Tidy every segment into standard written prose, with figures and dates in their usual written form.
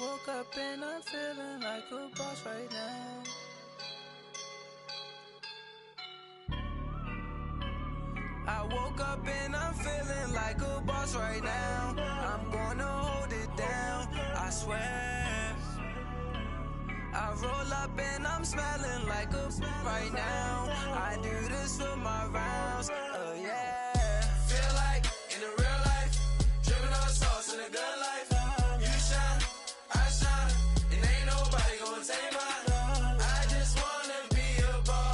woke up and I'm feeling like a boss right now. I woke up and I'm feeling like a boss right now. I'm gonna hold it down, I swear. I roll up and I'm smelling like a right now. I do this for my rounds, yeah. Feel like in the real life, dripping on sauce in the good life. You shine, I shine, and ain't nobody gonna take mine. I just wanna be a boss.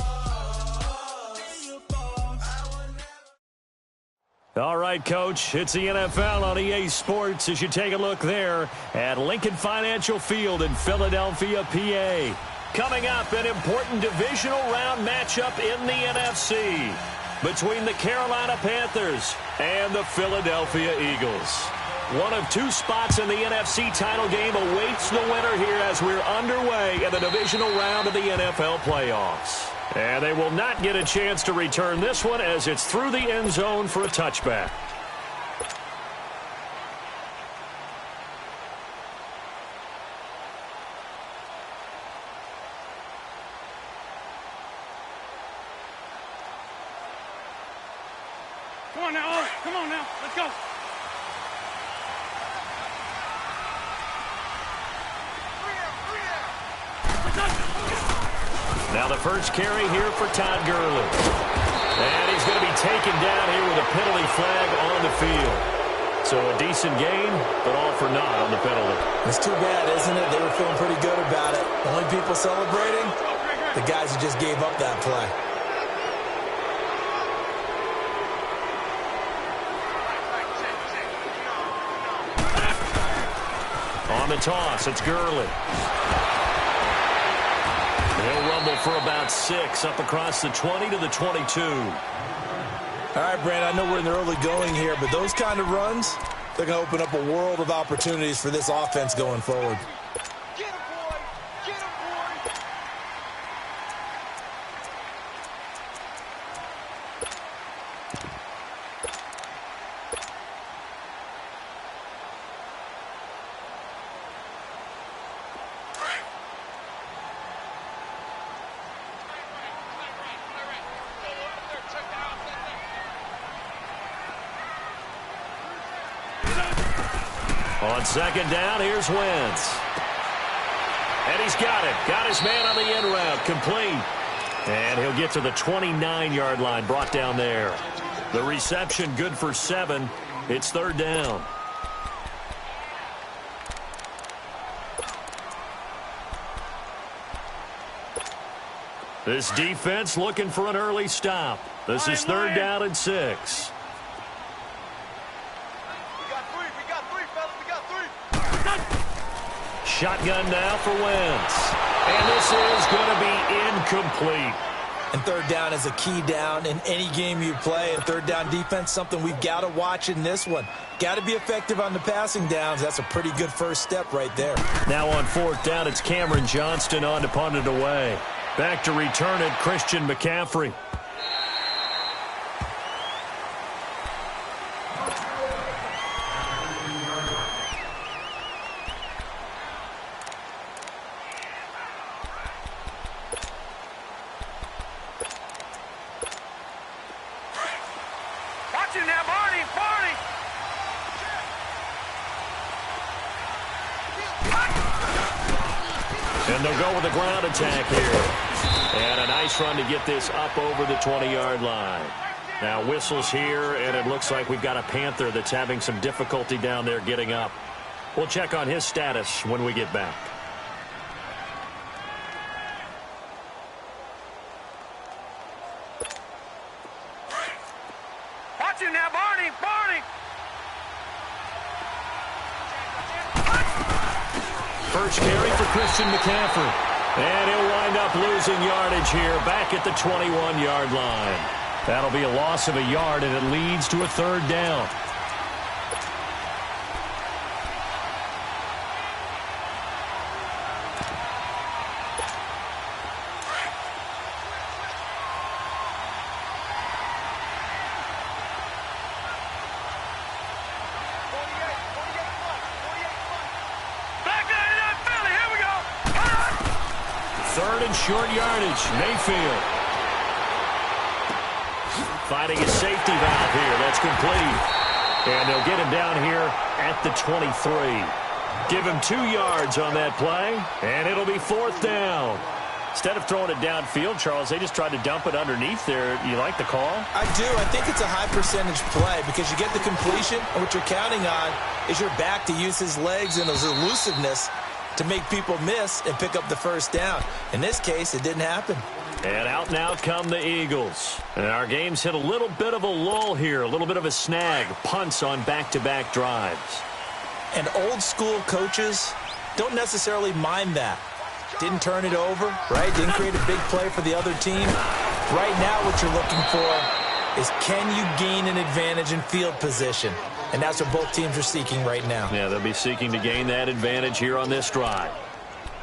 All right, Coach, it's the NFL on EA Sports as you take a look there at Lincoln Financial Field in Philadelphia, PA. Coming up, an important divisional round matchup in the NFC between the Carolina Panthers and the Philadelphia Eagles. One of two spots in the NFC title game awaits the winner here as we're underway in the divisional round of the NFL playoffs. And they will not get a chance to return this one as it's through the end zone for a touchback. Come on now, come on now, let's go. Now the first carry here for Todd Gurley. And he's going to be taken down here with a penalty flag on the field. So a decent gain, but all for naught on the penalty. It's too bad, isn't it? They were feeling pretty good about it. Only people celebrating, the guys who just gave up that play. On the toss, it's Gurley. He'll rumble for about 6 up across the 20 to the 22. All right, Brand, I know we're in the early going here, but those kind of runs, they're going to open up a world of opportunities for this offense going forward. Get him, boy! Get him, boy! On second down, here's Wentz. And he's got it. Got his man on the end route. Complete. And he'll get to the 29-yard line, brought down there. The reception good for 7. It's third down. This defense looking for an early stop. This is third down and 6. Shotgun now for Wentz. And this is going to be incomplete. And third down is a key down in any game you play. And third down defense, something we've got to watch in this one. Got to be effective on the passing downs. That's a pretty good first step right there. Now on fourth down, it's Cameron Johnston on to punt it away. Back to return it, Christian McCaffrey. And they'll go with a ground attack here. And a nice run to get this up over the 20-yard line. Now whistles here, and it looks like we've got a Panther that's having some difficulty down there getting up. We'll check on his status when we get back. Watch him now, Barney! Barney! First carry for Christian McCaffrey. And he'll wind up losing yardage here back at the 21-yard line. That'll be a loss of a yard, and it leads to a third down. Back it 3rd and short yardage. Mayfield finding his safety valve here. That's complete. And they'll get him down here at the 23. Give him 2 yards on that play, and it'll be 4th down. Instead of throwing it downfield, Charles, they just tried to dump it underneath there. You like the call? I do. I think it's a high-percentage play because you get the completion, and what you're counting on is your back to use his legs and his elusiveness to make people miss and pick up the 1st down. In this case, it didn't happen. And out now come the Eagles. And our game's hit a little bit of a lull here, a little bit of a snag. Punts on back-to-back drives. And old-school coaches don't necessarily mind that. Didn't turn it over, right? Didn't create a big play for the other team. Right now what you're looking for is can you gain an advantage in field position? And that's what both teams are seeking right now. Yeah, they'll be seeking to gain that advantage here on this drive.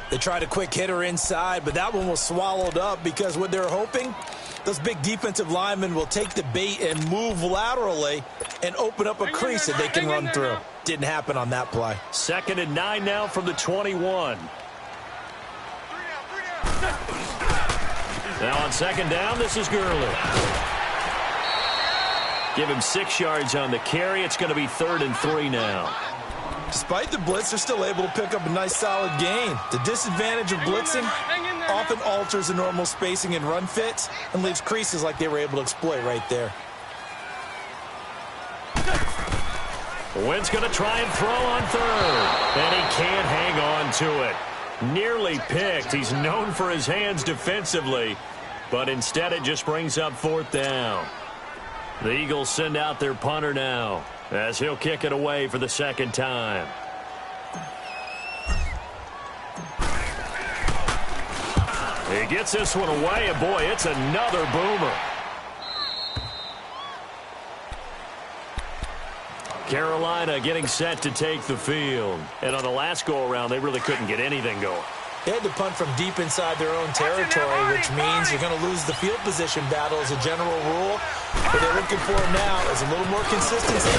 They tried a quick hitter inside, but that one was swallowed up because what they're hoping, those big defensive linemen will take the bait and move laterally and open up a crease that they can run through. Didn't happen on that play. 2nd and 9 now from the 21. Now on 2nd down, this is Gurley. Give him 6 yards on the carry. It's going to be 3rd and 3 now. Despite the blitz, they're still able to pick up a nice solid gain. The disadvantage of blitzing often alters the normal spacing and run fits and leaves creases like they were able to exploit right there. Wentz going to try and throw on 3rd. And he can't hang on to it. Nearly picked. He's known for his hands defensively, but instead it just brings up 4th down. The Eagles send out their punter now as he'll kick it away for the 2nd time. He gets this one away, and boy, it's another boomer. Carolina getting set to take the field. And on the last go-around, they really couldn't get anything going. They had to punt from deep inside their own territory, which means you're going to lose the field position battle as a general rule. What they're looking for now is a little more consistency.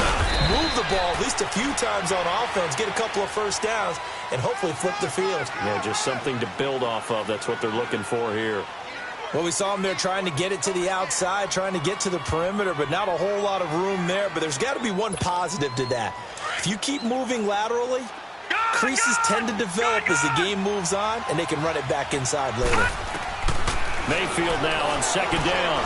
Move the ball at least a few times on offense, get a couple of 1st downs, and hopefully flip the field. Yeah, just something to build off of. That's what they're looking for here. Well, we saw them there trying to get it to the outside, trying to get to the perimeter, but not a whole lot of room there. But there's got to be one positive to that. If you keep moving laterally, creases tend to develop as the game moves on, and they can run it back inside later. Mayfield now on 2nd down.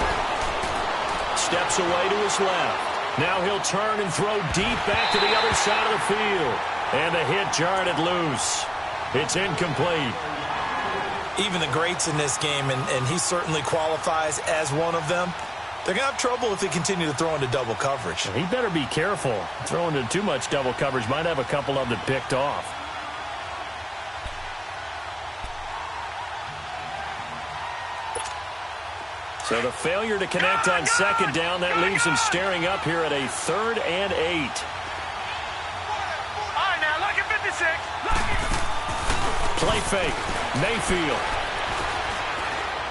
Steps away to his left. Now he'll turn and throw deep back to the other side of the field. And the hit jarred it loose. It's incomplete. Even the greats in this game, and he certainly qualifies as one of them, they're going to have trouble if they continue to throw into double coverage. He better be careful. Throwing into too much double coverage might have a couple of them picked off. So the failure to connect on 2nd down, that leaves him staring up here at a 3rd and 8. All right, now, look at 56. Look it. Play fake. Mayfield.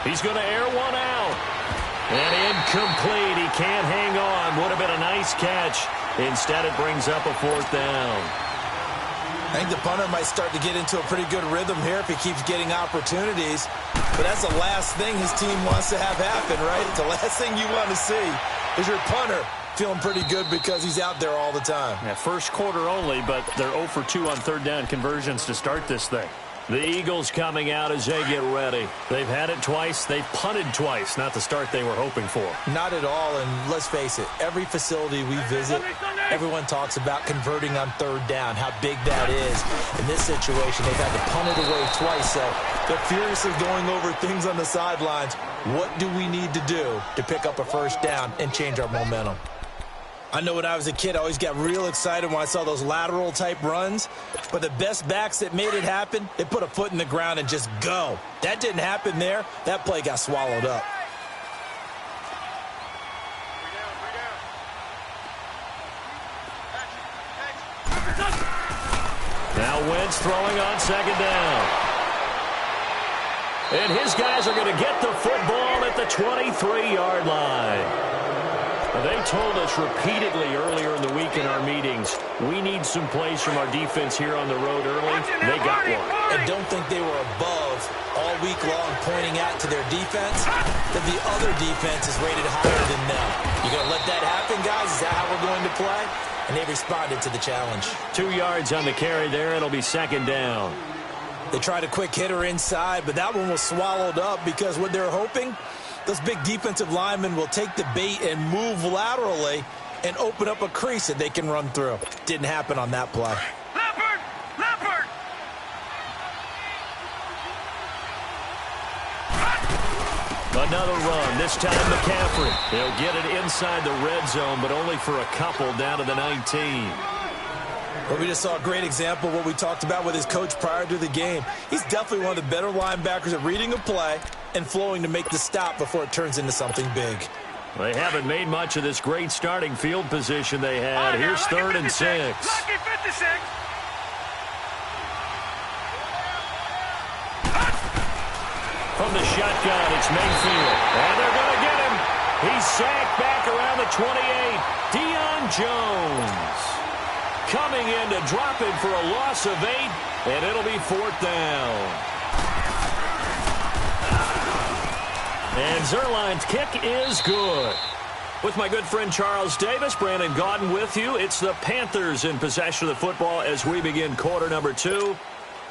He's going to air one out. And incomplete. He can't hang on. Would have been a nice catch. Instead, it brings up a 4th down. I think the punter might start to get into a pretty good rhythm here if he keeps getting opportunities. But that's the last thing his team wants to have happen, right? It's the last thing you want to see is your punter feeling pretty good because he's out there all the time. Yeah, 1st quarter only, but they're 0 for 2 on 3rd down conversions to start this thing. The Eagles coming out as they get ready. They've had it twice. They've punted twice. Not the start they were hoping for. Not at all, and let's face it, every facility we visit, everyone talks about converting on 3rd down, how big that is. In this situation, they've had to punt it away twice, so they're furiously going over things on the sidelines. What do we need to do to pick up a 1st down and change our momentum? I know when I was a kid, I always got real excited when I saw those lateral-type runs. But the best backs that made it happen, they put a foot in the ground and just go. That didn't happen there. That play got swallowed up. Now Wentz throwing on 2nd down. And his guys are going to get the football at the 23-yard line. They told us repeatedly earlier in the week in our meetings, we need some plays from our defense here on the road early. They got one. I don't think they were above all week long pointing out to their defense that the other defense is rated higher than them. You going to let that happen, guys? Is that how we're going to play? And they responded to the challenge. 2 yards on the carry there. It'll be second down. They tried a quick hitter inside, but that one was swallowed up because what they're hoping, those big defensive linemen will take the bait and move laterally and open up a crease that they can run through. Didn't happen on that play. Leopard! Leopard! Another run, this time McCaffrey. They'll get it inside the red zone, but only for a couple down to the 19. Well, we just saw a great example of what we talked about with his coach prior to the game. He's definitely one of the better linebackers at reading a play and flowing to make the stop before it turns into something big. They haven't made much of this great starting field position they had. Here's 3rd and 6. Lucky 56. From the shotgun, it's Mayfield. And they're going to get him. He's sacked back around the 28. Deion Jones coming in to drop him for a loss of 8, and it'll be 4th down. And Zerline's kick is good. With my good friend Charles Davis, Brandon Gaudin with you. It's the Panthers in possession of the football as we begin quarter number 2.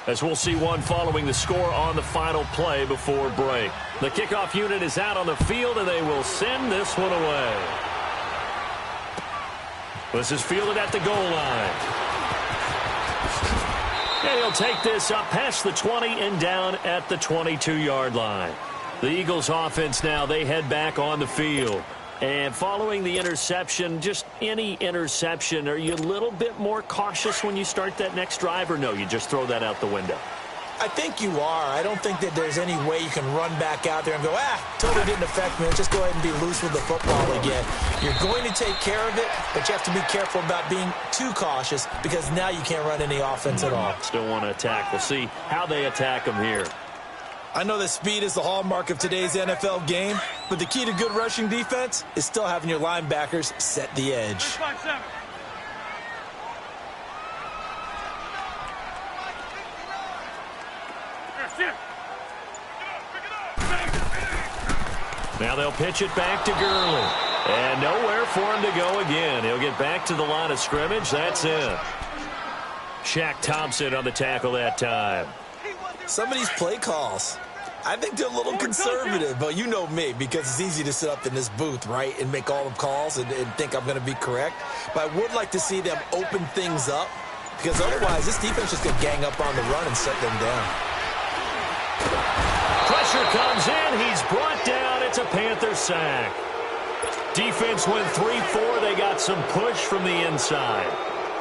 As we'll see one following the score on the final play before break. The kickoff unit is out on the field, and they will send this one away. This is fielded at the goal line. And he'll take this up past the 20 and down at the 22-yard line. The Eagles offense now, they head back on the field. And following the interception, just any interception, are you a little bit more cautious when you start that next drive, or no, you just throw that out the window? I think you are. I don't think that there's any way you can run back out there and go, totally didn't affect me. Let's just go ahead and be loose with the football again. You're going to take care of it, but you have to be careful about being too cautious because now you can't run any offense at all. Still want to attack. We'll see how they attack them here. I know that speed is the hallmark of today's NFL game, but the key to good rushing defense is still having your linebackers set the edge. Now they'll pitch it back to Gurley. And nowhere for him to go again. He'll get back to the line of scrimmage. That's it. Shaq Thompson on the tackle that time. Some of these play calls, I think they're a little conservative, but you know me, because it's easy to sit up in this booth, right, and make all the calls and think I'm going to be correct. But I would like to see them open things up, because otherwise this defense just going to gang up on the run and shut them down. Pressure comes in. He's brought down. It's a Panther sack. Defense went 3-4. They got some push from the inside.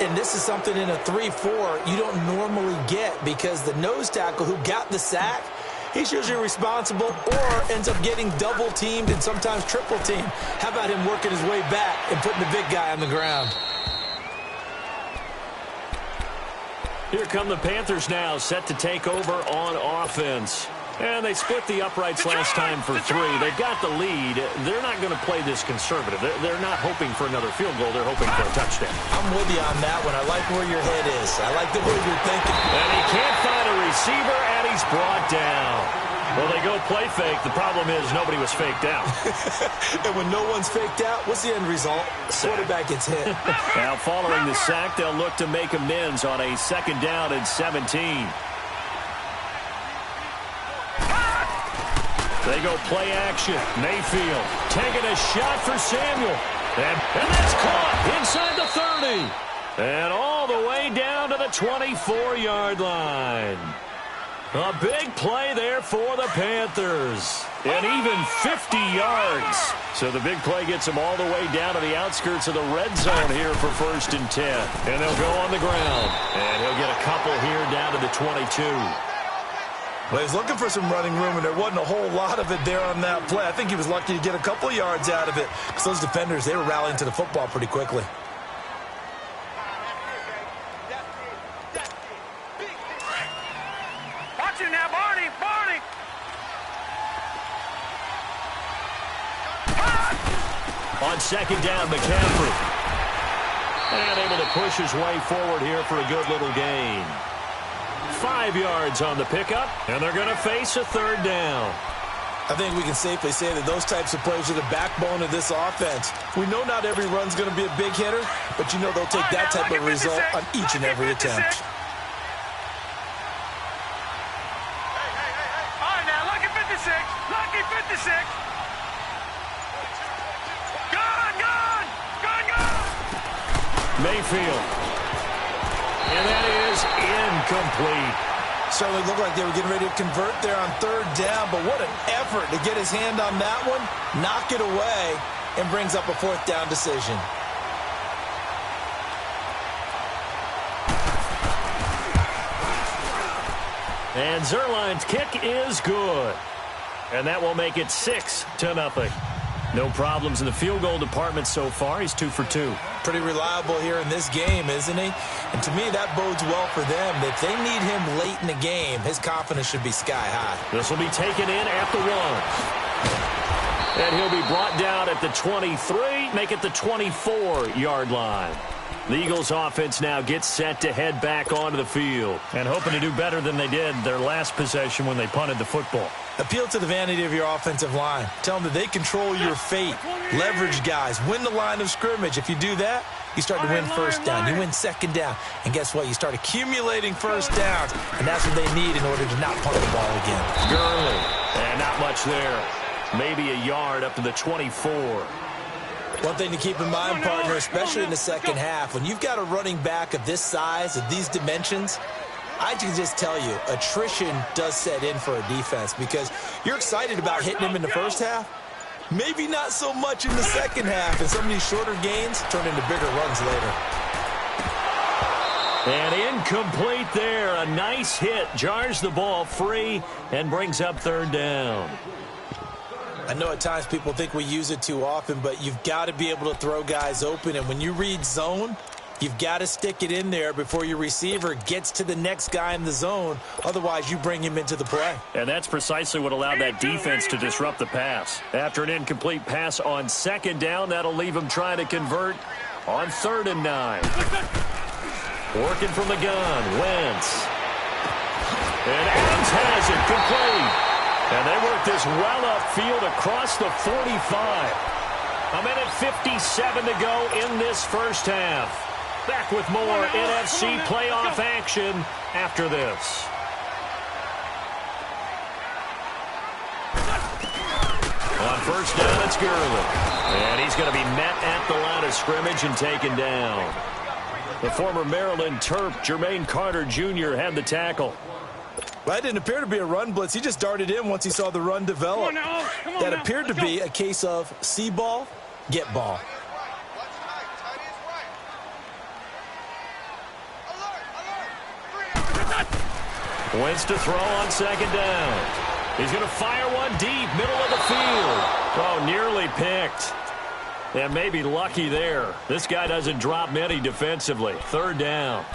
And this is something in a 3-4 you don't normally get because the nose tackle who got the sack, he's usually responsible or ends up getting double-teamed and sometimes triple-teamed. How about him working his way back and putting the big guy on the ground? Here come the Panthers now, set to take over on offense. And they split the uprights last time for 3. They've got the lead. They're not going to play this conservative. They're not hoping for another field goal. They're hoping for a touchdown. I'm with you on that one. I like where your head is. I like the way you're thinking. And he can't find a receiver, and he's brought down. Well, they go play fake. The problem is nobody was faked out. And when no one's faked out, what's the end result? Quarterback gets hit. Now, following the sack, they'll look to make amends on a 2nd down and 17. They go play action. Mayfield taking a shot for Samuel. And that's caught inside the 30. And all the way down to the 24-yard line. A big play there for the Panthers. And even 50 yards. So the big play gets them all the way down to the outskirts of the red zone here for 1st and 10. And they'll go on the ground. And he'll get a couple here down to the 22. Well, he's looking for some running room, and there wasn't a whole lot of it there on that play. I think he was lucky to get a couple yards out of it because those defenders, they were rallying to the football pretty quickly. Watch it now, Barney! Barney! On second down, McCaffrey. And able to push his way forward here for a good little gain. 5 yards on the pickup, and they're going to face a third down. I think we can safely say that those types of plays are the backbone of this offense. We know not every run's going to be a big hitter, but you know they'll take that type of result on each and every attempt. All right, now, lucky 56. Lucky 56. Gone. Mayfield. And that is incomplete. Certainly looked like they were getting ready to convert there on third down, but what an effort to get his hand on that one, knock it away, and brings up a fourth down decision. And Zerline's kick is good. And that will make it 6-0. No problems in the field goal department so far. He's 2 for 2. Pretty reliable here in this game, isn't he? And to me, that bodes well for them. If they need him late in the game, his confidence should be sky high. This will be taken in at the 1. And he'll be brought down at the 23, make it the 24-yard line. The Eagles offense now gets set to head back onto the field and hoping to do better than they did their last possession when they punted the football. Appeal to the vanity of your offensive line. Tell them that they control your fate. Leverage guys. Win the line of scrimmage. If you do that, you start to win first down. You win second down. And guess what? You start accumulating first downs. And that's what they need in order to not punt the ball again. Gurley. And not much there. Maybe a yard up to the 24. One thing to keep in mind, partner, especially in the second half, when you've got a running back of this size, of these dimensions, I can just tell you, attrition does set in for a defense because you're excited about hitting him in the first half. Maybe not so much in the second half, and some of these shorter gains turn into bigger runs later. And incomplete there. A nice hit. Jars the ball free and brings up third down. I know at times people think we use it too often, but you've got to be able to throw guys open. And when you read zone, you've got to stick it in there before your receiver gets to the next guy in the zone. Otherwise, you bring him into the play. And that's precisely what allowed that defense to disrupt the pass. After an incomplete pass on second down, that'll leave him trying to convert on 3rd and 9. Working from the gun, Wentz. And Adams has it, complete. And they work this well upfield across the 45. A minute 57 to go in this first half. Back with more NFC playoff action after this. On first down, it's Gurley. And he's going to be met at the line of scrimmage and taken down. The former Maryland Terp, Jermaine Carter Jr., had the tackle. Well, that didn't appear to be a run blitz. He just darted in once he saw the run develop. That appeared to be a case of see ball, get ball. Wentz to throw on second down. He's going to fire one deep, middle of the field. Oh, nearly picked. And maybe lucky there. This guy doesn't drop many defensively. Third down.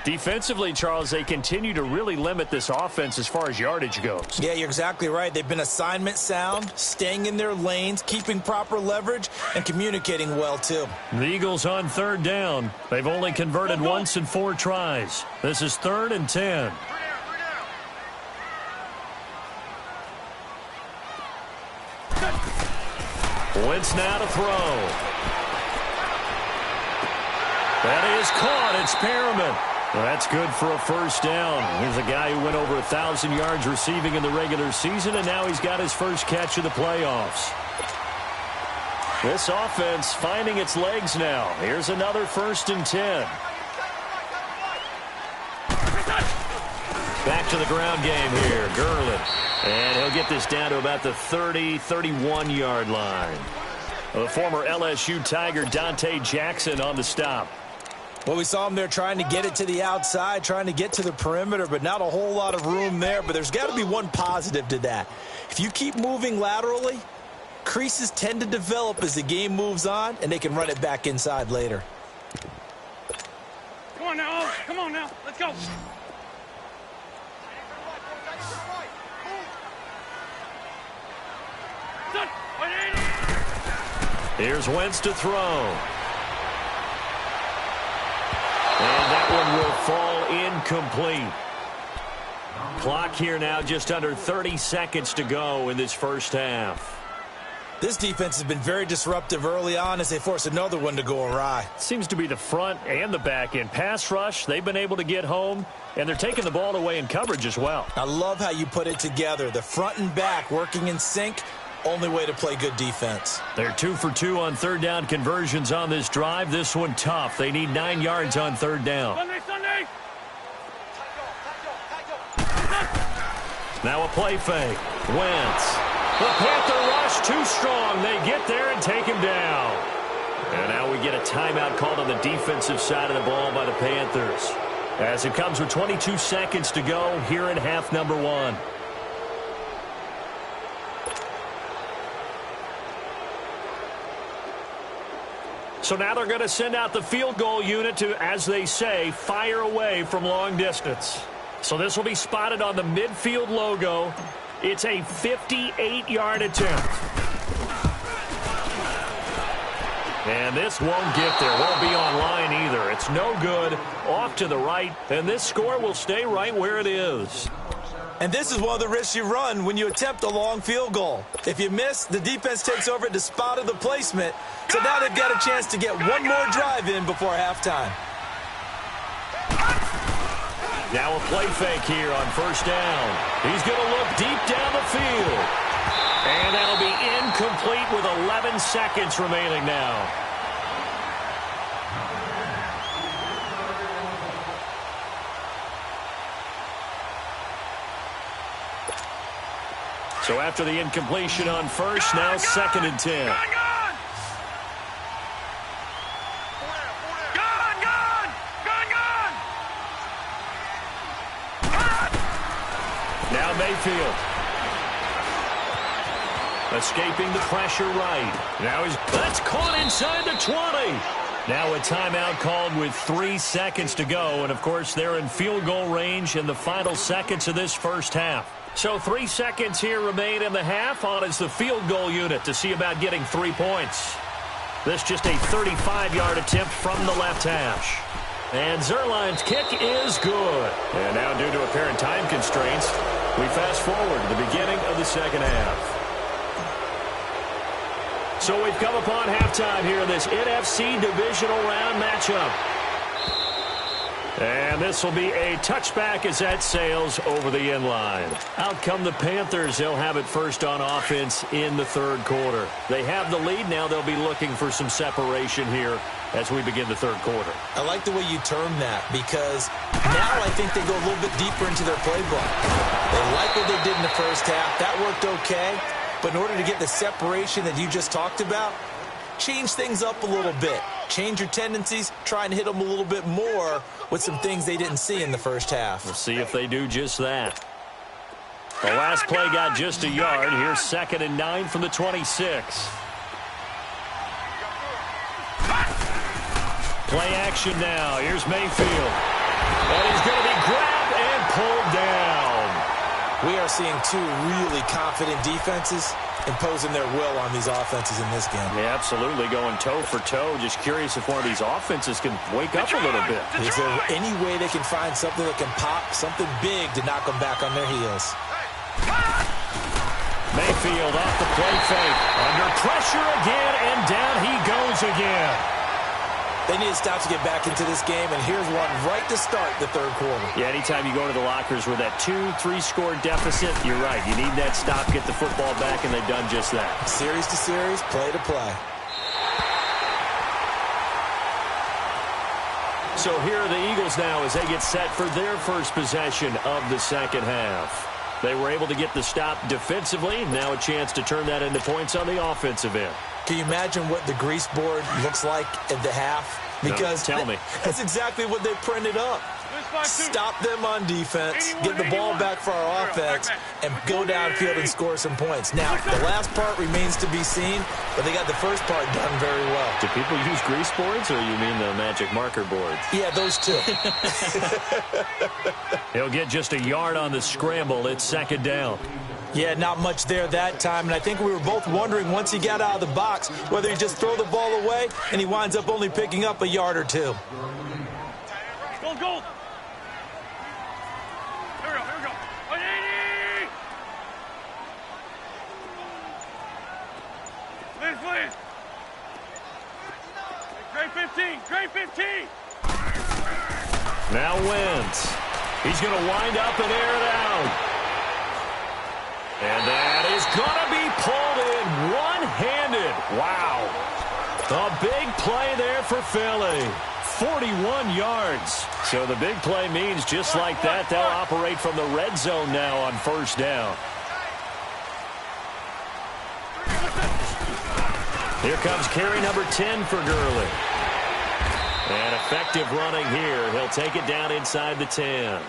Defensively, Charles, they continue to really limit this offense as far as yardage goes. Yeah, you're exactly right. They've been assignment sound, staying in their lanes, keeping proper leverage, and communicating well, too. The Eagles on third down. They've only converted once in 4 tries. This is 3rd and 10. Wentz now to throw. That is caught. It's Perriman. Well, that's good for a first down. Here's a guy who went over 1,000 yards receiving in the regular season, and now he's got his first catch of the playoffs. This offense finding its legs now. Here's another 1st and 10. Back to the ground game here. Gurley. And he'll get this down to about the 30, 31-yard line. The former LSU Tiger Dante Jackson on the stop. Well, we saw him there trying to get it to the outside, trying to get to the perimeter, but not a whole lot of room there. But there's got to be one positive to that. If you keep moving laterally, creases tend to develop as the game moves on, and they can run it back inside later. Come on now. Come on now. Let's go. Here's Wentz to throw. And that one will fall incomplete. Clock here now, just under 30 seconds to go in this first half. This defense has been very disruptive early on as they force another one to go awry. Seems to be the front and the back end. Pass rush, they've been able to get home, and they're taking the ball away in coverage as well. I love how you put it together. The front and back working in sync, only way to play good defense. They're 2 for 2 on third down conversions on this drive. This one tough. They need 9 yards on third down. Sunday. Now a play fake. Wentz. The Panther rush too strong. They get there and take him down. And now we get a timeout called on the defensive side of the ball by the Panthers. As it comes with 22 seconds to go here in half number 1. So now they're going to send out the field goal unit to, as they say, fire away from long distance. So this will be spotted on the midfield logo. It's a 58-yard attempt. And this won't get there. Won't be on line either. It's no good. Off to the right. And this score will stay right where it is. And this is one of the risks you run when you attempt a long field goal. If you miss, the defense takes over at the spot of the placement. So now they've got a chance to get one more drive in before halftime. Now a play fake here on first down. He's going to look deep down the field. And that'll be incomplete with 11 seconds remaining now. So after the incompletion on first, now 2nd and 10. Now Mayfield. Escaping the pressure right. Now that's caught inside the 20. Now a timeout called with 3 seconds to go. And, of course, they're in field goal range in the final seconds of this first half. So 3 seconds here remain in the half. On is the field goal unit to see about getting 3 points. This just a 35-yard attempt from the left hash. And Zerline's kick is good. And now, due to apparent time constraints, we fast forward to the beginning of the second half. So we've come upon halftime here in this NFC divisional round matchup. And this will be a touchback as that sails over the end line. Out come the Panthers. They'll have it first on offense in the third quarter. They have the lead. Now they'll be looking for some separation here as we begin the third quarter. I like the way you term that because now I think they go a little bit deeper into their playbook. They like what they did in the first half. That worked okay. But in order to get the separation that you just talked about, change things up a little bit. Change your tendencies, try and hit them a little bit more with some things they didn't see in the first half. We'll see if they do just that. The last play got just a yard. Here's 2nd and 9 from the 26. Play action now. Here's Mayfield. And he's going to be grabbed and pulled down. We are seeing two really confident defenses imposing their will on these offenses in this game. Yeah, absolutely, going toe for toe. Just curious if one of these offenses can wake up a little bit. Is there any way they can find something that can pop, something big to knock them back on their heels? Mayfield off the play fake. Under pressure again, and down he goes again. They need to stop to get back into this game, and here's one right to start the third quarter. Yeah, anytime you go into the lockers with that 2-3 score deficit, you're right. You need that stop, get the football back, and they've done just that. Series to series, play to play. So here are the Eagles now as they get set for their first possession of the second half. They were able to get the stop defensively. Now a chance to turn that into points on the offensive end. Can you imagine what the grease board looks like at the half? Because no, tell me. That's exactly what they printed up. stop them on defense, get the ball back for our offense, and go downfield and score some points. Now, the last part remains to be seen, but they got the first part done very well. Do people use grease boards, or you mean the magic marker boards? Yeah, those two. He'll get just a yard on the scramble. It's second down. Yeah, not much there that time, and I think we were both wondering once he got out of the box whether he just throw the ball away, and he winds up only picking up a yard or two. Goal, goal. Here we go, here we go. Please, please. Grade 15, grade 15. Now Wentz. He's going to wind up and air it out. And that is going to be pulled in one-handed. Wow. A big play there for Philly. 41 yards. So the big play means just like that, they'll operate from the red zone now on first down. Here comes carry number 10 for Gurley. And effective running here. He'll take it down inside the 10.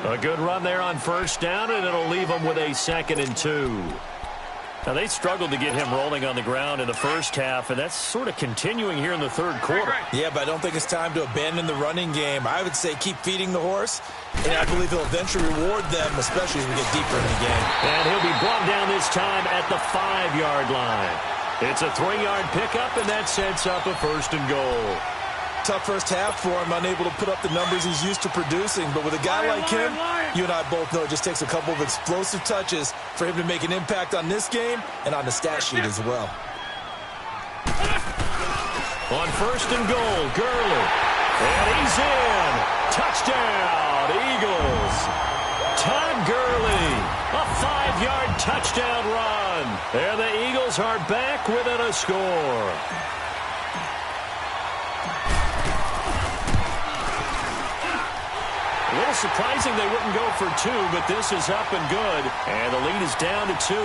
A good run there on first down, and it'll leave them with a 2nd and 2. Now, they struggled to get him rolling on the ground in the first half, and that's sort of continuing here in the third quarter. Yeah, but I don't think it's time to abandon the running game. I would say keep feeding the horse, and I believe he'll eventually reward them, especially as we get deeper in the game. And he'll be brought down this time at the 5-yard line. It's a 3-yard pickup, and that sets up a 1st and goal. Tough first half for him, unable to put up the numbers he's used to producing. But with a guy like him, you and I both know it just takes a couple of explosive touches for him to make an impact on this game and on the stat sheet as well. On 1st and goal, Gurley. And he's in. Touchdown, Eagles. Todd Gurley, a 5-yard touchdown run. And the Eagles are back within a score. A little surprising they wouldn't go for 2, but this is up and good. And the lead is down to 2.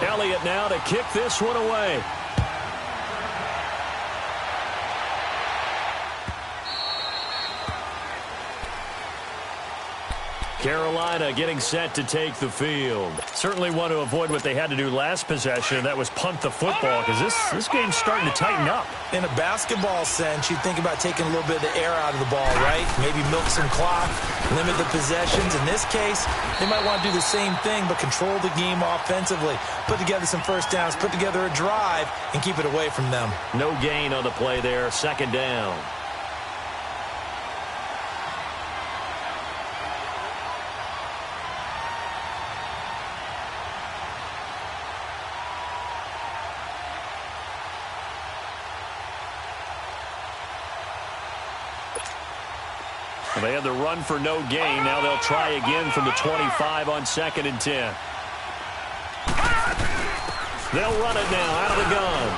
Elliott now to kick this one away. Carolina getting set to take the field. Certainly want to avoid what they had to do last possession. That was punt the football, because this game's starting to tighten up. In a basketball sense, you think about taking a little bit of the air out of the ball, right? Maybe milk some clock, limit the possessions. In this case, they might want to do the same thing, but control the game offensively. Put together some first downs, put together a drive, and keep it away from them. No gain on the play there. 2nd down. They had the run for no gain. Now they'll try again from the 25 on 2nd and 10. They'll run it now out of the gun.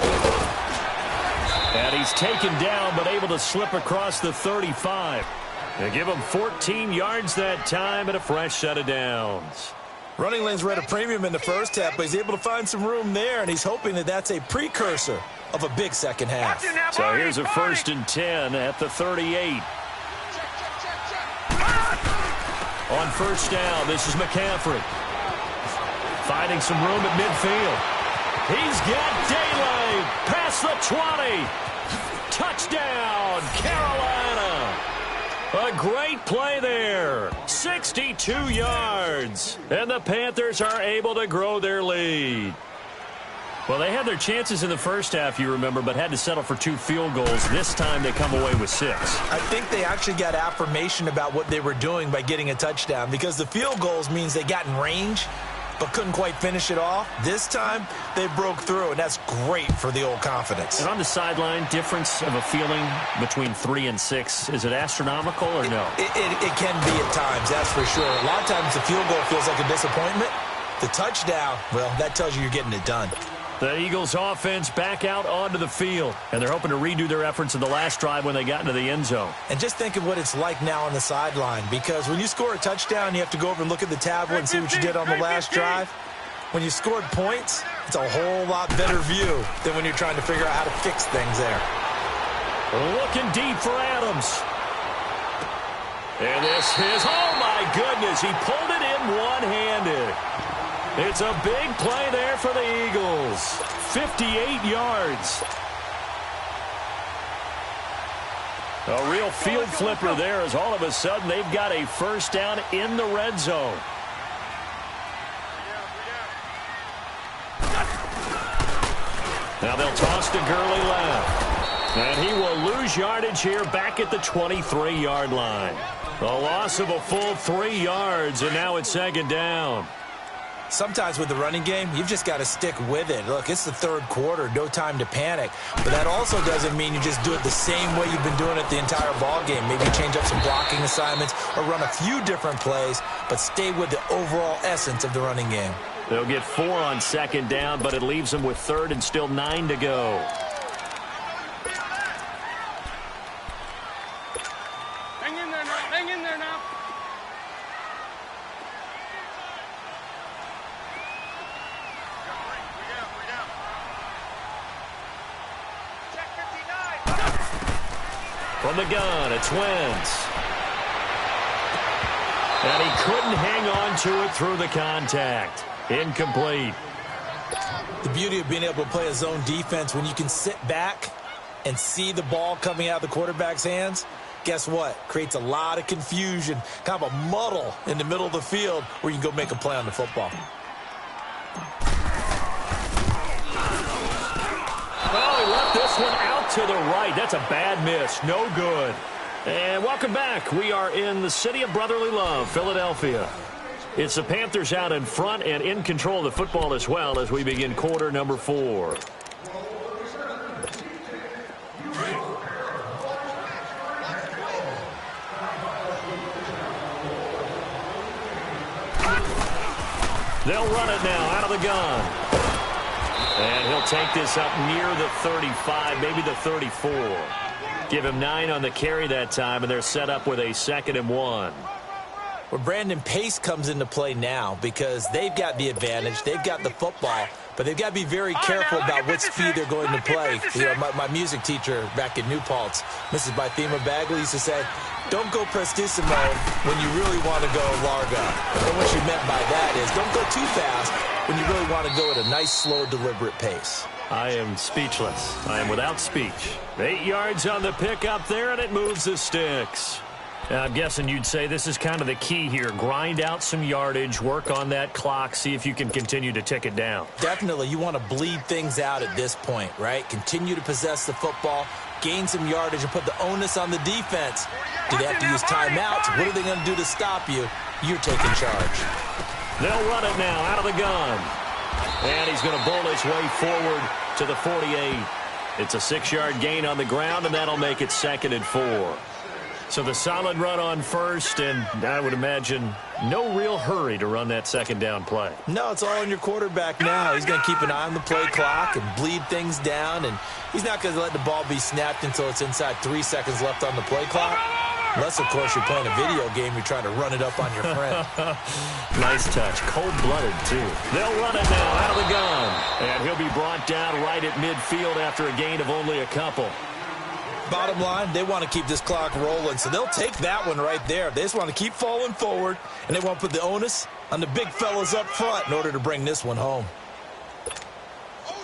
And he's taken down, but able to slip across the 35. They give him 14 yards that time and a fresh set of downs. Running lanes were at a premium in the first half, but he's able to find some room there, and he's hoping that that's a precursor of a big second half. So here's a 1st and 10 at the 38. On first down, this is McCaffrey. Finding some room at midfield. He's got daylight past the 20. Touchdown, Carolina. A great play there. 62 yards. And the Panthers are able to grow their lead. Well, they had their chances in the first half, you remember, but had to settle for 2 field goals. This time they come away with 6. I think they actually got affirmation about what they were doing by getting a touchdown, because the field goals means they got in range but couldn't quite finish it off. This time they broke through, and that's great for the old confidence. And on the sideline, difference of a feeling between 3 and 6, is it astronomical or no? It can be at times, that's for sure. A lot of times the field goal feels like a disappointment. The touchdown, well, that tells you you're getting it done. The Eagles offense back out onto the field, and they're hoping to redo their efforts in the last drive when they got into the end zone. And just think of what it's like now on the sideline, because when you score a touchdown, you have to go over and look at the tablet and see what you did on the last drive. When you scored points, it's a whole lot better view than when you're trying to figure out how to fix things there. Looking deep for Adams. And this is, oh my goodness, he pulled it in one-handed. It's a big play there for the Eagles. 58 yards. A real field flipper there, as all of a sudden they've got a first down in the red zone. Now they'll toss to Gurley left. And he will lose yardage here back at the 23-yard line. A loss of a full 3 yards, and now it's second down. Sometimes with the running game, you've just got to stick with it. Look, it's the third quarter, no time to panic. But that also doesn't mean you just do it the same way you've been doing it the entire ball game. Maybe change up some blocking assignments or run a few different plays, but stay with the overall essence of the running game. They'll get 4 on second down, but it leaves them with third and still 9 to go. Hang in there now. Hang in there now. From the gun, it's Wentz. And he couldn't hang on to it through the contact. Incomplete. The beauty of being able to play a zone defense when you can sit back and see the ball coming out of the quarterback's hands, guess what? Creates a lot of confusion, kind of a muddle in the middle of the field where you can go make a play on the football. Oh, he left this one out to the right. That's a bad miss. No good. And welcome back. We are in the city of brotherly love, Philadelphia. It's the Panthers out in front and in control of the football as well as we begin quarter number 4. They'll run it now out of the gun. And he'll take this up near the 35, maybe the 34. Give him 9 on the carry that time, and they're set up with a 2nd and 1. Well, Brandon, pace comes into play now because they've got the advantage. They've got the football, but they've got to be very careful about what speed they're going to play. You know, my music teacher back in New Paltz, Mrs. Bythema Bagley, used to say, don't go prestissimo when you really want to go largo. And what she meant by that is don't go too fast when you really want to go at a nice, slow, deliberate pace. I am speechless. I am without speech. 8 yards on the pickup there, and it moves the sticks. I'm guessing you'd say this is kind of the key here. Grind out some yardage, work on that clock, see if you can continue to tick it down. Definitely. You want to bleed things out at this point, right? Continue to possess the football, gain some yardage, and put the onus on the defense. Do they have to use timeouts? What are they going to do to stop you? You're taking charge. They'll run it now out of the gun. And he's going to bowl his way forward to the 48. It's a 6-yard gain on the ground, and that'll make it 2nd and 4. So the solid run on first, and I would imagine no real hurry to run that 2nd down play. No, it's all on your quarterback now. He's going to keep an eye on the play clock and bleed things down, and he's not going to let the ball be snapped until it's inside 3 seconds left on the play clock. Unless, of course, you're playing a video game, you're trying to run it up on your friend. Nice touch. Cold-blooded, too. They'll run it now out of the gun. And he'll be brought down right at midfield after a gain of only a couple. Bottom line, they want to keep this clock rolling, so they'll take that one right there. They just want to keep falling forward, and they want to put the onus on the big fellas up front in order to bring this one home.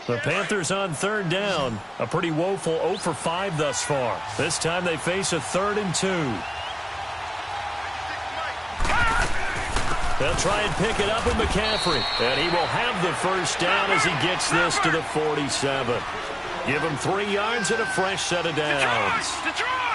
The Panthers on 3rd down. A pretty woeful 0 for 5 thus far. This time they face a 3rd and 2. They'll try and pick it up with McCaffrey. And he will have the first down as he gets this to the 47. Give him 3 yards and a fresh set of downs.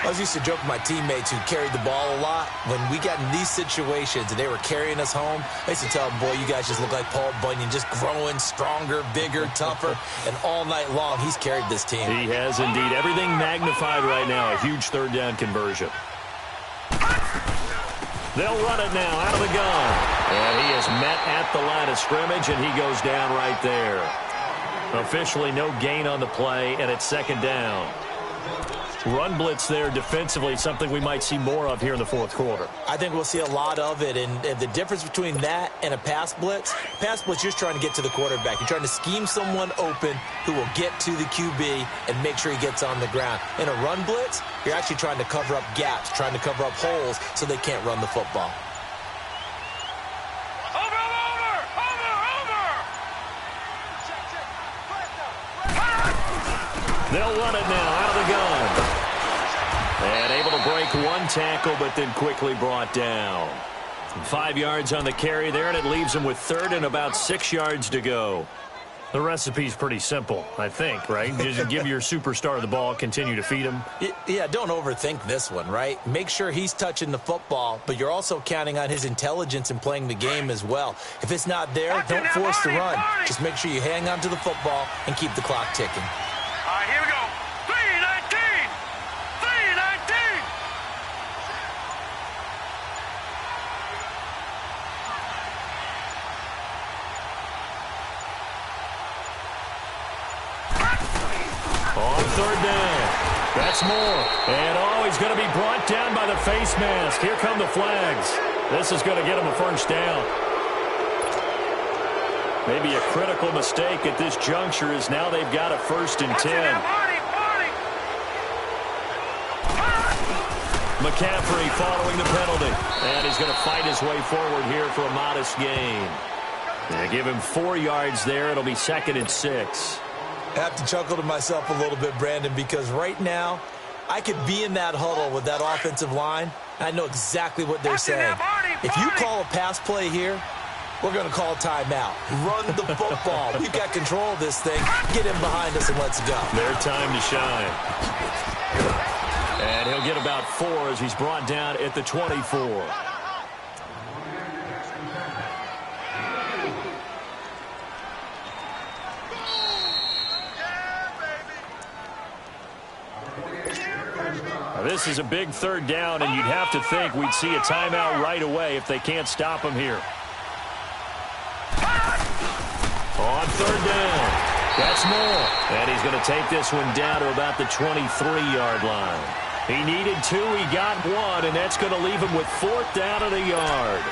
I was used to joke with my teammates who carried the ball a lot. When we got in these situations and they were carrying us home, I used to tell them, boy, you guys just look like Paul Bunyan, just growing stronger, bigger, tougher. And all night long, he's carried this team. He has indeed. Everything magnified right now. A huge 3rd down conversion. They'll run it now out of the gun. And he is met at the line of scrimmage, and he goes down right there. Officially no gain on the play, and it's second down. Run blitz there defensively, something we might see more of here in the fourth quarter. I think we'll see a lot of it, and the difference between that and a pass blitz, you're just trying to get to the quarterback. You're trying to scheme someone open who will get to the QB and make sure he gets on the ground. In a run blitz, you're actually trying to cover up gaps, trying to cover up holes so they can't run the football. They'll run it now out of the gun. And able to break one tackle, but then quickly brought down. 5 yards on the carry there, and it leaves them with third and about 6 yards to go. The recipe's pretty simple, I think, right? Just give your superstar the ball, continue to feed him. Yeah, don't overthink this one, right? Make sure he's touching the football, but you're also counting on his intelligence in playing the game as well. If it's not there, don't force the run. Just make sure you hang on to the football and keep the clock ticking. All right, here we go. 3-19! 3-19! On third down. That's more. And, he's going to be brought down by the face mask. Here come the flags. This is going to get him a first down. Maybe a critical mistake at this juncture is now they've got a 1st and 10. McCaffrey following the penalty. And he's going to fight his way forward here for a modest gain. They give him 4 yards there. It'll be 2nd and 6. I have to chuckle to myself a little bit, Brandon, because right now I could be in that huddle with that offensive line. And I know exactly what they're saying. If you call a pass play here, we're going to call timeout. Run the football. We've got control of this thing. Get him behind us and let's go. Their time to shine. And he'll get about 4 as he's brought down at the 24. This is a big third down, and you'd have to think we'd see a timeout right away if they can't stop him here. On third down, that's more. And he's going to take this one down to about the 23-yard line. He needed 2, he got 1, and that's going to leave him with 4th down and a yard.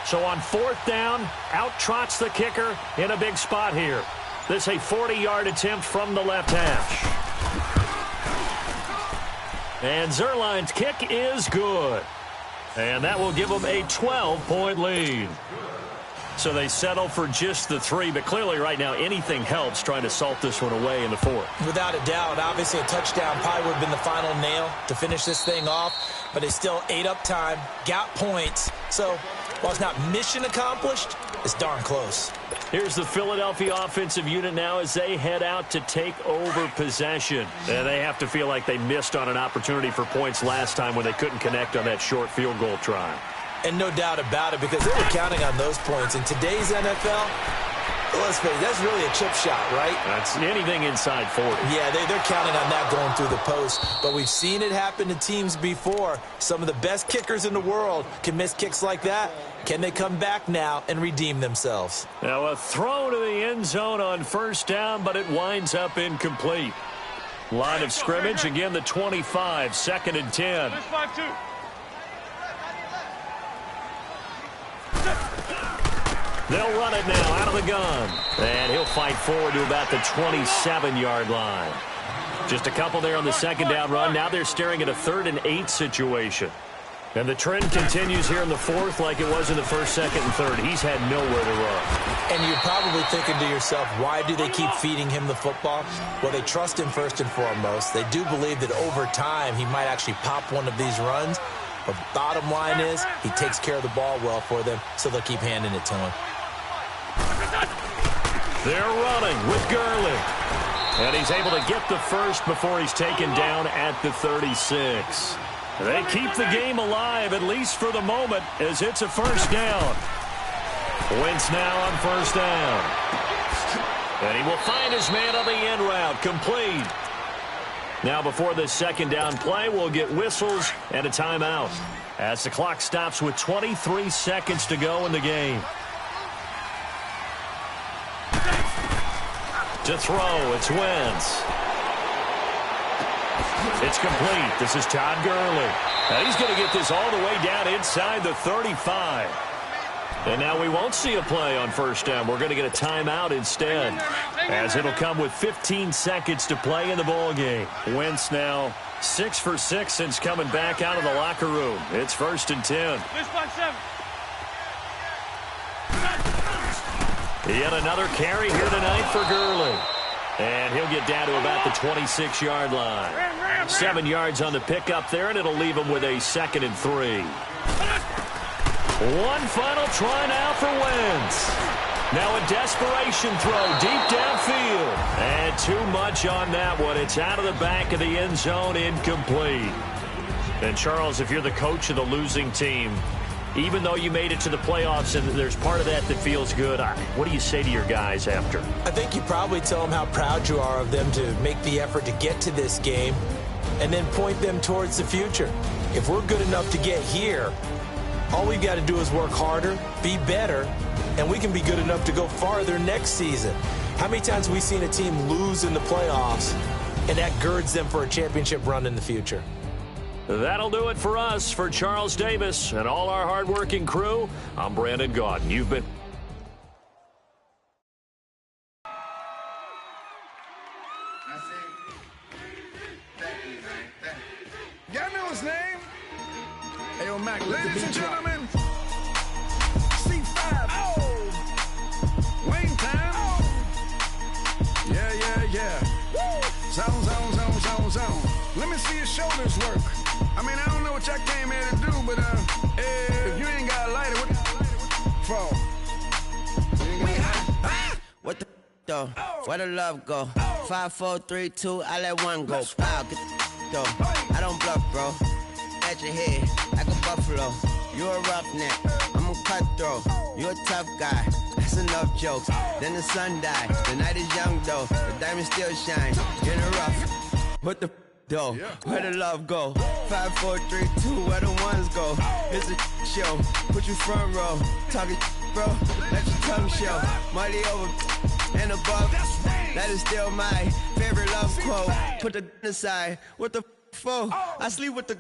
So on 4th down, out trots the kicker in a big spot here. This is a 40-yard attempt from the left hash. And Zuerlein's kick is good. And that will give them a 12-point lead. So they settle for just the 3, but clearly right now anything helps trying to salt this one away in the 4th. Without a doubt, obviously a touchdown probably would have been the final nail to finish this thing off, but they still ate up time, got points. So while it's not mission accomplished, it's darn close. Here's the Philadelphia offensive unit now as they head out to take over possession. And they have to feel like they missed on an opportunity for points last time when they couldn't connect on that short field goal try. And no doubt about it, because they were counting on those points. In today's NFL, let's face it, that's really a chip shot, right? That's anything inside 40. Yeah, they're counting on that going through the post. But we've seen it happen to teams before. Some of the best kickers in the world can miss kicks like that. Can they come back now and redeem themselves? Now a throw to the end zone on 1st down, but it winds up incomplete. Line of scrimmage, again the 25, 2nd and 10. They'll run it now out of the gun. And he'll fight forward to about the 27-yard line. Just a couple there on the 2nd down run. Now they're staring at a 3rd and 8 situation. And the trend continues here in the 4th like it was in the 1st, 2nd, and 3rd. He's had nowhere to run. And you're probably thinking to yourself, why do they keep feeding him the football? Well, they trust him first and foremost. They do believe that over time he might actually pop one of these runs. But bottom line is he takes care of the ball well for them, so they'll keep handing it to him. They're running with Gurley. And he's able to get the first before he's taken down at the 36. They keep the game alive, at least for the moment, as it's a first down. Wentz now on first down. And he will find his man on the end route, complete. Now before this second down play, we'll get whistles and a timeout as the clock stops with 23 seconds to go in the game. To throw, it's Wentz. It's complete. This is Todd Gurley. And he's going to get this all the way down inside the 35. And now we won't see a play on first down. We're going to get a timeout instead, as it'll come with 15 seconds to play in the ball game. Wentz now 6 for 6 since coming back out of the locker room. It's 1st and 10. Yet another carry here tonight for Gurley. And he'll get down to about the 26-yard line. 7 yards on the pickup there, and it'll leave him with a 2nd and 3. One final try now for Wentz. Now a desperation throw deep downfield. And too much on that one. It's out of the back of the end zone, incomplete. And Charles, if you're the coach of the losing team, even though you made it to the playoffs and there's part of that that feels good, what do you say to your guys after? I think you probably tell them how proud you are of them to make the effort to get to this game and then point them towards the future. If we're good enough to get here, all we've got to do is work harder, be better, and we can be good enough to go farther next season. How many times have we seen a team lose in the playoffs, and that girds them for a championship run in the future? That'll do it for us. For Charles Davis and all our hardworking crew, I'm Brandon Gaudin. You've been... Y'all know his name? Hey, yo, Mac, ladies and gentlemen, C5. Oh! Wayne time. Oh! Yeah. Zone. Let me see your shoulders work. I mean, I don't know what y'all came here to do, but if you ain't got a lighter, what for? What the though? Where the love go? 5, 4, 3, 2, I let one go. Wow, get the though. I don't bluff, bro. At your head like a buffalo. You a roughneck, I'm a cutthroat. You a tough guy. That's enough jokes. Then the sun died. The night is young though. The diamond still shine. In the rough. What the though? Where the love go? 5, 4, 3, 2, where the ones go? It's a show. Put you front row. Talking bro. Let your tongue show. Money over and above. That is still my favorite love quote. Put the aside. What the for? I sleep with the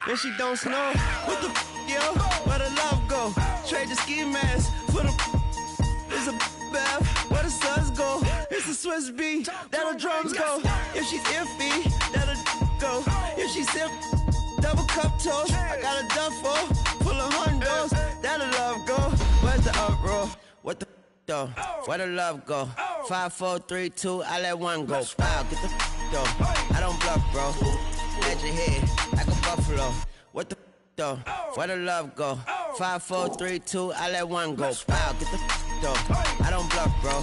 and she don't snow. What the yo? Where the love go? Trade the ski mask for the it's a bath. Where the suns go? It's a Swiss beat. That'll drums go. If she's iffy, that'll go. If she's sip, double cup toast. I got a duffel full of hundos. That'll love go. Where's the uproar? What the though? Where the love go? 5, 4, 3, 2, I let one go. Wow, get the though. I don't bluff, bro. At your head like a buffalo. What the though? Where the love go? 5, 4, 3, 2, I let one go. Wow, get the though. I don't bluff, bro.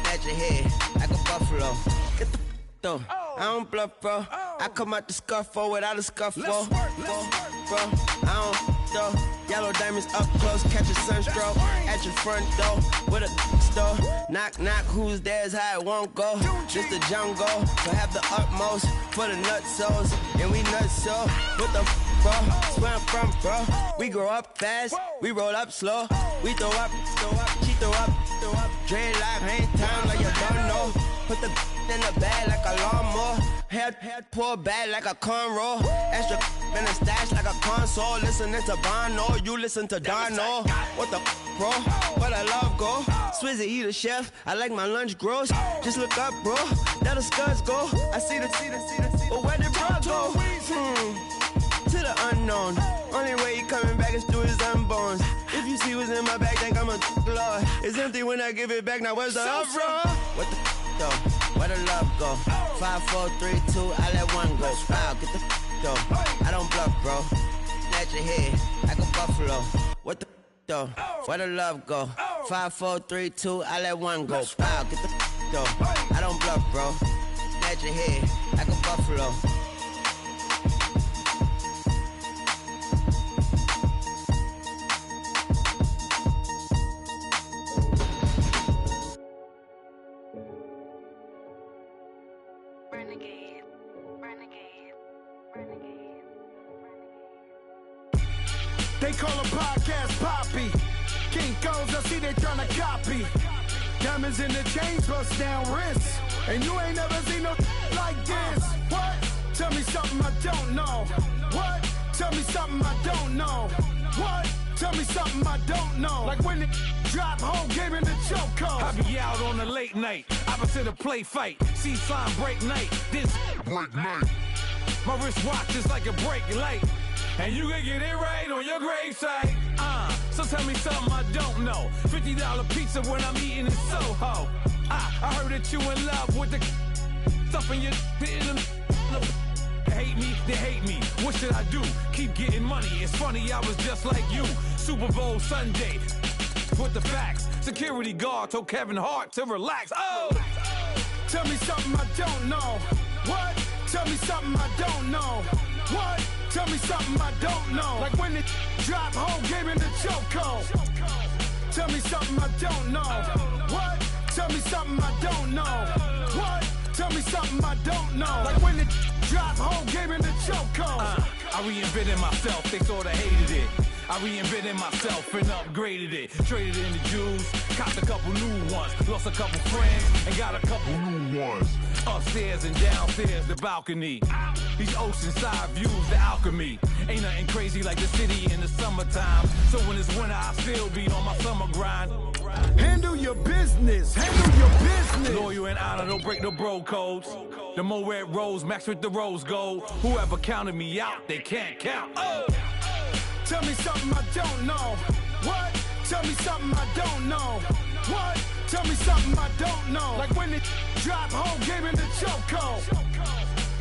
At your head like a buffalo. Get the though. I don't bluff, bro. I come out the scuffle without a scuffle. Bro, I don't though. Yellow diamonds up close, catch a sunstroke at your front door with a store. Knock, knock, who's there's how it won't go. Just the jungle, so have the utmost for the nutsos. And we nuts so, what the bro? Where I'm from, bro. We grow up fast, we roll up slow. We throw up, she throw up. Dreadlock, ain't time like you don't know. Put the in the bag like a lawnmower. Hair pull back like a cornrow. Extra in the stash like a console. Listening to Bono, you listen to Dono. What the bro? Where the love go? Swizzy, he the chef. I like my lunch gross. Just look up, bro. That the scuds go. I see the. But where did bro go? To the unknown. Only way he coming back is through his unborns. If you see what's in my bag, think I'm a lord. It's empty when I give it back. Now where's the uproar? What the though? Where the love go? 5, 4, 3, 2, I let one go. Wow, get the though. I don't bluff, bro. At your head like a buffalo. What the though? Where the love go? 5, 4, 3, 2, I let one go. Wow, get the though. I don't bluff, bro. At your head like a buffalo. call a podcast Poppy. Kinkos, I see they tryna copy. Diamonds in the chains, bust down wrists. And you ain't never seen no like this. What? Tell me something I don't know. What? Tell me something I don't know. What? Tell me something I don't know. Like when it drop, whole game in the chokehold. I be out on a late night, opposite a play fight. See sign break night, this break night. My wristwatch is like a brake light, and you can get it right on your gravesite. So tell me something I don't know. $50 pizza when I'm eating in Soho. I heard that you in love with the stuff in your hate me, they hate me. What should I do? Keep getting money. It's funny, I was just like you. Super Bowl Sunday with the facts. Security guard told Kevin Hart to relax. Oh! Tell me something I don't know. What? Tell me something I don't know. What? Tell me something I don't know. Like when it drop, whole game in the chokehold. Tell me something I don't know. What? Tell me something I don't know. What? Tell me something I don't know. Like when it drop, whole game in the chokehold. I reinvented myself, they sorta hated it. I reinvented myself and upgraded it. Traded in the Jews, copped a couple new ones. Lost a couple friends and got a couple new ones. Upstairs and downstairs, the balcony. These oceanside views, the alchemy. Ain't nothing crazy like the city in the summertime. So when it's winter, I still be on my summer grind. Handle your business, handle your business. Loyal and honor, don't break no bro codes. The more red rose, max with the rose gold. Whoever counted me out, they can't count. Oh! Tell me something I don't know. What? Tell me something I don't know. What? Tell me something I don't know. Like when it drop, whole game in the chokehold.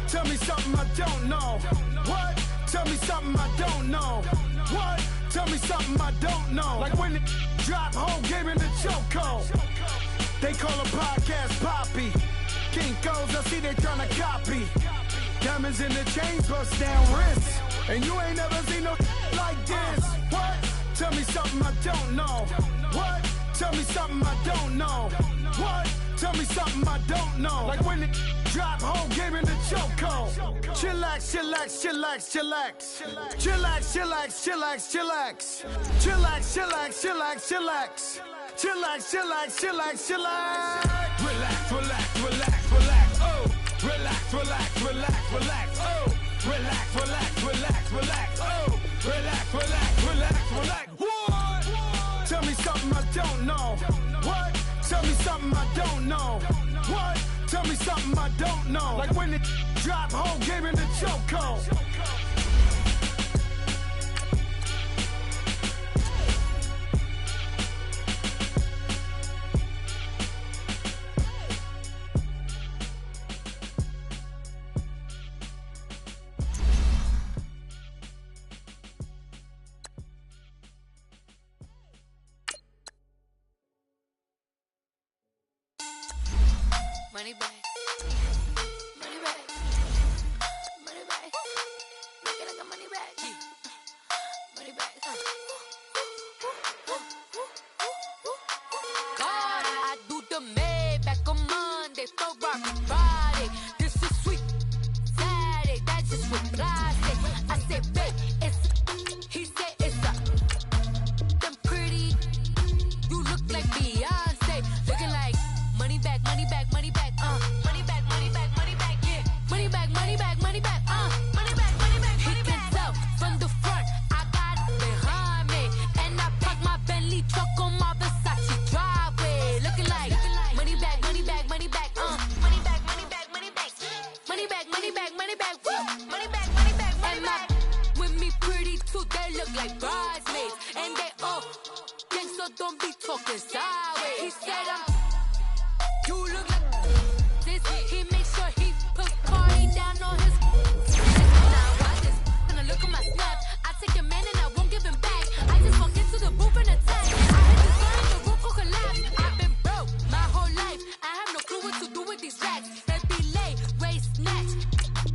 Tell me something I don't know. What? Tell me something I don't know. What? Tell me something I don't know. Like when it drop, whole game in the chokehold. They call a podcast Poppy. Kinkos, I see they tryna copy. Diamonds in the chains, bust down wrists. And you ain't never seen no like this. What? Tell me something I don't know. What? Tell me something I don't know. What? Tell me something I don't know. Like when it drop, whole game in the chokehold. Chillax, chillax, chillax, chillax. Chillax, chillax, chillax, chillax. Chillax, chillax, chillax, chillax. Chillax, chillax, chillax, chillax. Relax, relax, relax, relax. Oh! Relax, relax, relax, relax. Oh! Relax, relax, relax, relax. Oh! Relax, relax, relax, relax. What? Tell me something I don't know. What? Tell me something I don't know. What? Tell me something I don't know. Like when it drop, whole game in the chokehold. Money back. Money back. Money back. Make it like a money back. Money back. God, I do the Maybach on Monday, Ferrari Friday. This is sweet Saturday, that's just what I say. I say, babe, it's he said it's a them pretty. You look like Beyonce, looking like money back, money back, money back. Money back, money back, money back, yeah. Money back, money back, money back, money back, money back, money back. He can tell from the front, I got it behind me. And I park my Bentley truck on my Versace driveway. Looking like money back, money back, money back, money back, money back, money back. Money back, money back, money back, woo. Money back, money back, money back. With me pretty too, they look like bridesmaids. And they all gang, so don't be talking sideways. He said you look like this. He makes sure he put Cardi down on his. Now watch this. Gonna look at my snap. I take a man and I won't give him back. I just walk into the booth and attack. I hit the sun, the roof will collapse. I've been broke my whole life. I have no clue what to do with these racks. They be late, waist snatch,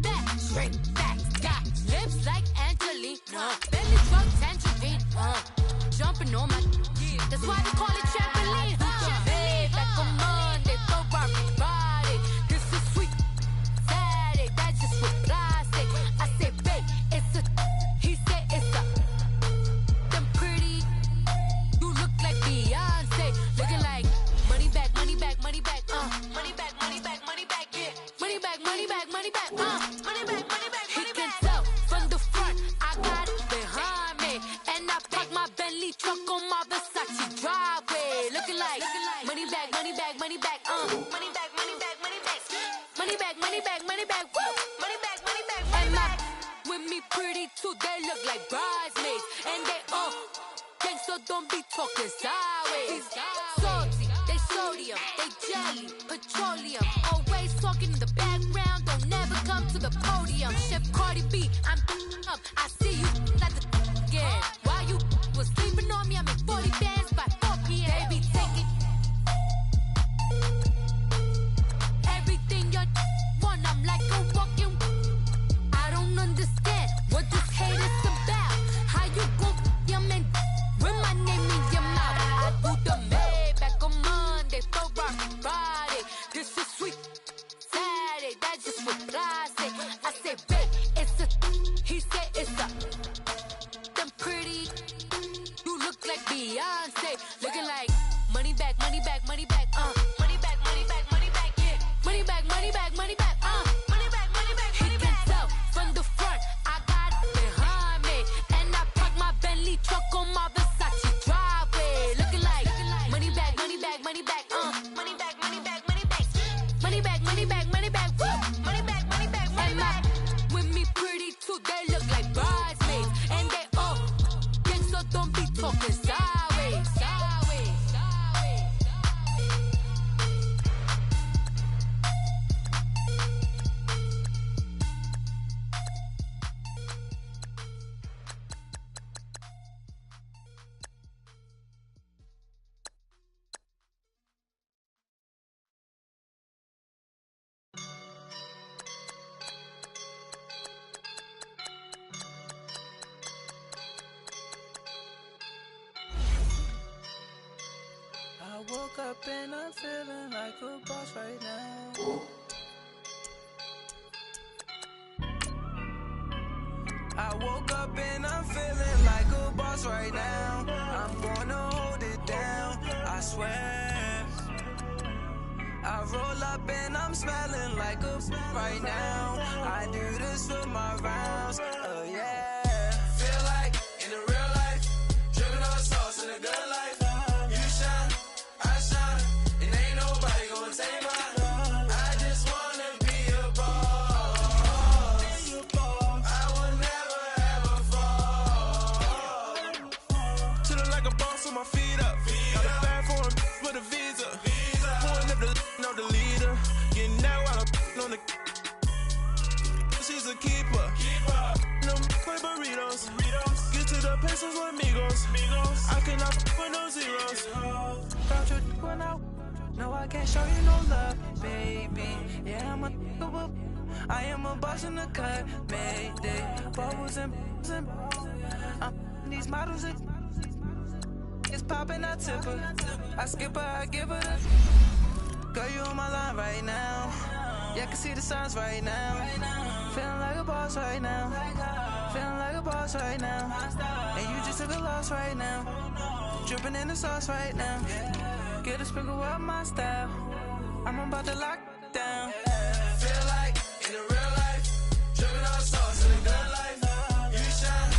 back, straight back. Got lips like Angelina, belly truck tangerine. Jumping on my. That's why they call it trampoline. looking like money back, money back, money back, money back, money back, money back, money back, money back, money back, woo, money back, money back, money back. With me pretty too, they look like bridesmaids, and they all gang, so don't be talking sideways. Salty, they sodium, they jelly, petroleum, always talking in the background, don't never come to the podium. Chef Cardi B, I'm up, I see you at the again. While you was sleeping on me, I'm in 40 bands by 4 p.m. They be taking everything you want, I'm like a walking. I don't understand what this hate is about. How you gon' your man with my name in your mouth? I do the Maybach on Monday, for rock Friday. This is sweet Saturday, that's just what I say. I say, babe, it's a, he said it's a, them pretty, you look like Beyonce, looking like money back, money back, money back, money back, money back, money back, yeah, money back, money back, money back, money back, money back, money back. He can tell from the front, I got it behind me, and I park my Bentley truck on my Versace driveway, looking like money back, money back, money back, money back, money back, money back, money back, money back, money back, woo, money back, money back, money back. With me pretty too, they look like bridesmaids, and they all gang, so don't be talking sideways, sideways, sideways. I woke up and I'm feeling like a boss right now. I woke up and I'm feeling like a boss right now. I'm gonna hold it down, I swear. I roll up and I'm smelling like a right now. I do this for my rounds, oh yeah. Feel like in the real life, dripping on sauce in a good life. You shine, I shine, and ain't nobody gonna take mine. I just wanna be a boss. I will never ever fall. Chillin' like a boss with my feet up. Got a bag for him with a visa. Pulling up the no the leader. Getting that while I'm on the. She's a keeper. No play burritos. Get to the pesos with amigos. I cannot with no zeros. Thought you went out. No, I can't show you no love, baby. Yeah, I'm a whoop. I am a boss in the cut, mayday. Bubbles and these models are. It's popping, I tip her. I skip her, I give her the. Girl, you on my line right now. Yeah, I can see the signs right now. Feeling like a boss right now. Feeling like a boss right now. And you just took a loss right now. Dripping in the sauce right now. Get a sprinkle up my style. I'm about to lock down. Feel like in the real life, dripping on sauce in a good life. You shine,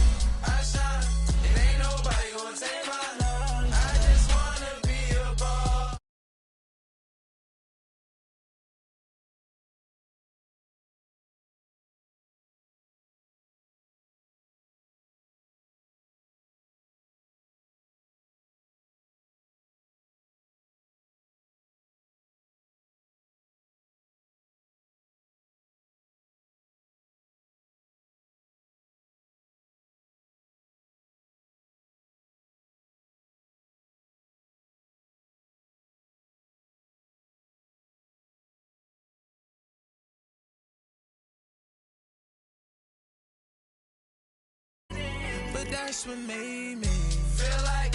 I shine, and ain't nobody gonna take mine. I just wanna be a boss. But that's what made me Feel like